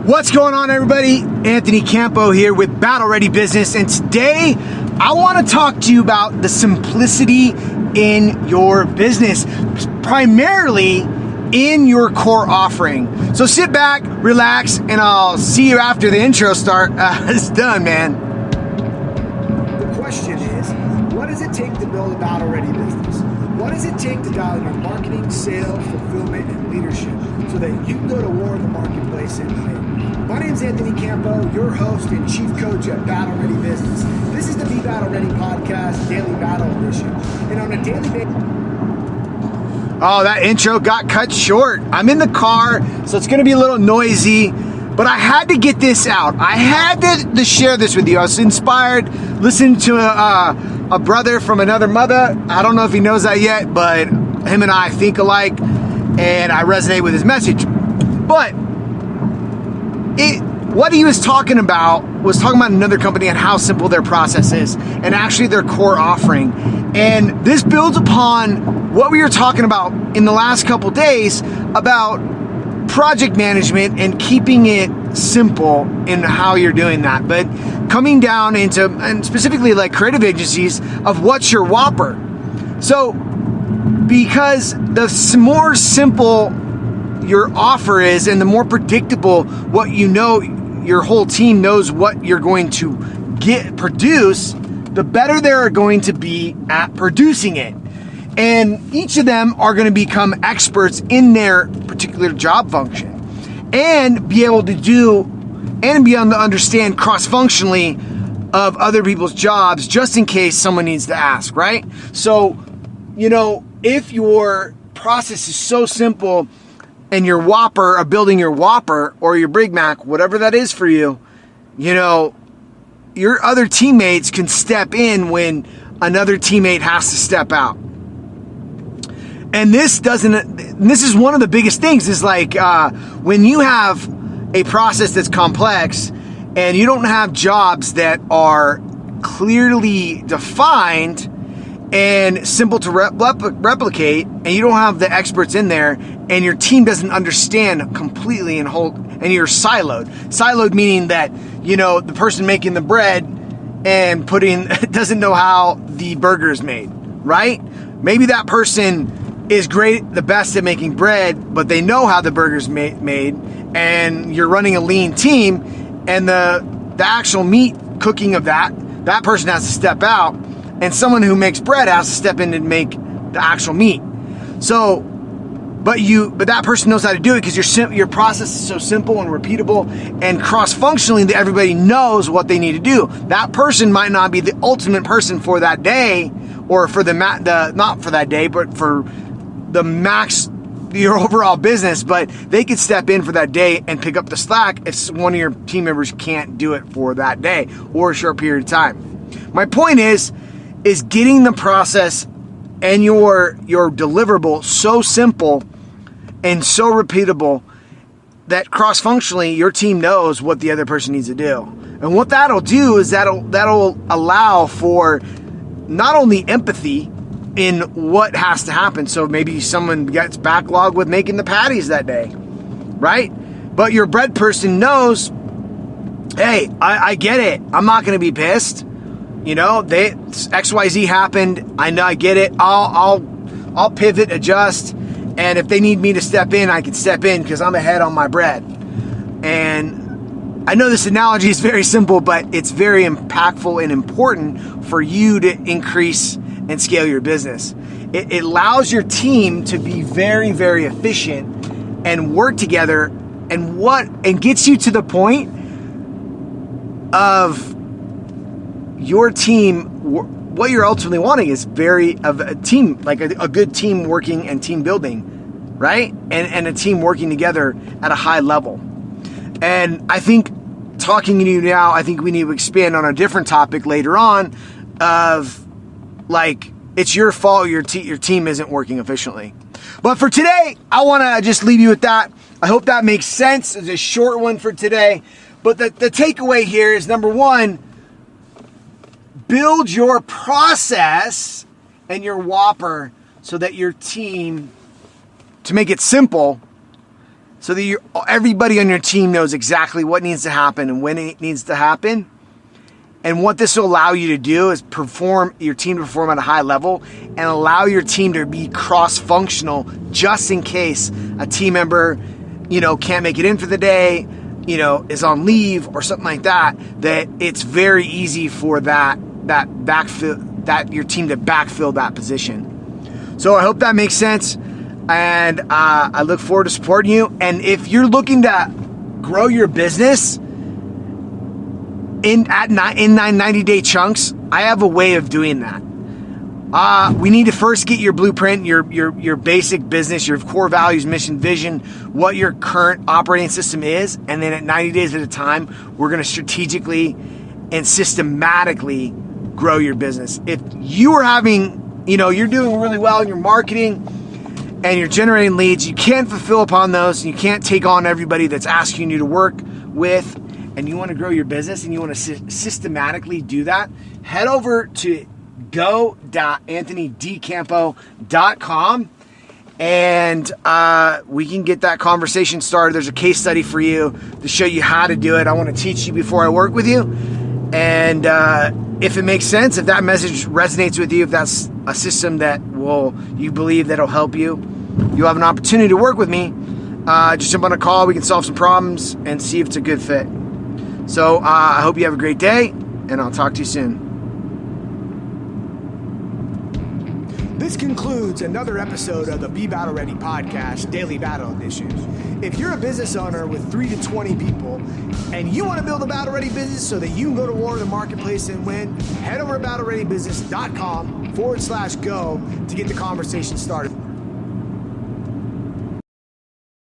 What's going on, everybody? Anthony Campo here with Battle Ready Business, and today I want to talk to you about the simplicity in your business, primarily in your core offering. So sit back, relax, and I'll see you after the intro is done, man. The question is, what does it take to build a Battle Ready business? What does it take to dial your marketing, sales, fulfillment, and leadership so that you can go to war in the marketplace and win? My name is Anthony Campo, your host and chief coach at Battle Ready Business. This is the Be Battle Ready Podcast, Daily Battle Edition. And on a daily basis... Oh, that intro got cut short. I'm in the car, so it's going to be a little noisy, but I had to get this out. I had to share this with you. I was inspired listening to a brother from another mother. I don't know if he knows that yet, but him and I think alike, and I resonate with his message. But what he was talking about another company and how simple their process is and actually their core offering. And this builds upon what we were talking about in the last couple days about project management and keeping it simple in how you're doing that. But coming down into, and specifically like creative agencies, of what's your Whopper. So because the more simple your offer is and the more predictable what you know, your whole team knows what you're going to produce, the better they're going to be at producing it. And each of them are going to become experts in their particular job function and be able to understand cross-functionally of other people's jobs just in case someone needs to ask, right? So, if your process is so simple and your Whopper, or building your Whopper or your Big Mac, whatever that is for you, your other teammates can step in when another teammate has to step out. And this is one of the biggest things is like when you have a process that's complex and you don't have jobs that are clearly defined and simple to replicate, and you don't have the experts in there, and your team doesn't understand completely and you're siloed. Siloed meaning that, the person making the bread and doesn't know how the burger is made, right? Maybe that person is the best at making bread, but they know how the burger's made, and you're running a lean team, and the actual meat cooking of that person has to step out, and someone who makes bread has to step in and make the actual meat. So, but that person knows how to do it because your process is so simple and repeatable and cross-functionally that everybody knows what they need to do. That person might not be the ultimate person for that day, or for not for that day, but for the max, your overall business, but they could step in for that day and pick up the slack if one of your team members can't do it for that day or a short period of time. My point is getting the process and your deliverable so simple and so repeatable that cross-functionally your team knows what the other person needs to do. And what that'll do is that'll allow for not only empathy in what has to happen. So maybe someone gets backlogged with making the patties that day, right? But your bread person knows, hey, I get it. I'm not going to be pissed. XYZ happened. I know, I get it. I'll pivot, adjust, and if they need me to step in, I can step in because I'm ahead on my bread. And I know this analogy is very simple, but it's very impactful and important for you to increase and scale your business. It allows your team to be very, very efficient and work together, and gets you to the point of your team. What you're ultimately wanting is of a team, like a good team working and team building, right? And a team working together at a high level. And I think talking to you now, I think we need to expand on a different topic later on of like, it's your fault your team isn't working efficiently. But for today, I want to just leave you with that. I hope that makes sense. It's a short one for today. But the takeaway here is, number one, build your process and your Whopper so that your team, to make it simple, so that everybody on your team knows exactly what needs to happen and when it needs to happen. And what this will allow you to do is your team to perform at a high level and allow your team to be cross-functional just in case a team member, can't make it in for the day, is on leave or something like that, that it's very easy for that your team to backfill that position. So I hope that makes sense. And I look forward to supporting you. And if you're looking to grow your business in 90-day chunks, I have a way of doing that. We need to first get your blueprint, your basic business, your core values, mission, vision, what your current operating system is. And then at 90 days at a time, we're going to strategically and systematically grow your business. If you are having, you're doing really well in your marketing and you're generating leads, you can't fulfill upon those, and you can't take on everybody that's asking you to work with, and you want to grow your business and you want to systematically do that, head over to go.anthonydcampo.com and we can get that conversation started. There's a case study for you to show you how to do it. I want to teach you before I work with you. And if it makes sense, if that message resonates with you, if that's a system that you believe that'll help you, you'll have an opportunity to work with me. Just jump on a call. We can solve some problems and see if it's a good fit. So I hope you have a great day, and I'll talk to you soon. This concludes another episode of the Be Battle Ready podcast, Daily Battle Edition. If you're a business owner with 3 to 20 people and you want to build a battle ready business so that you can go to war in the marketplace and win, head over to battlereadybusiness.com/go to get the conversation started.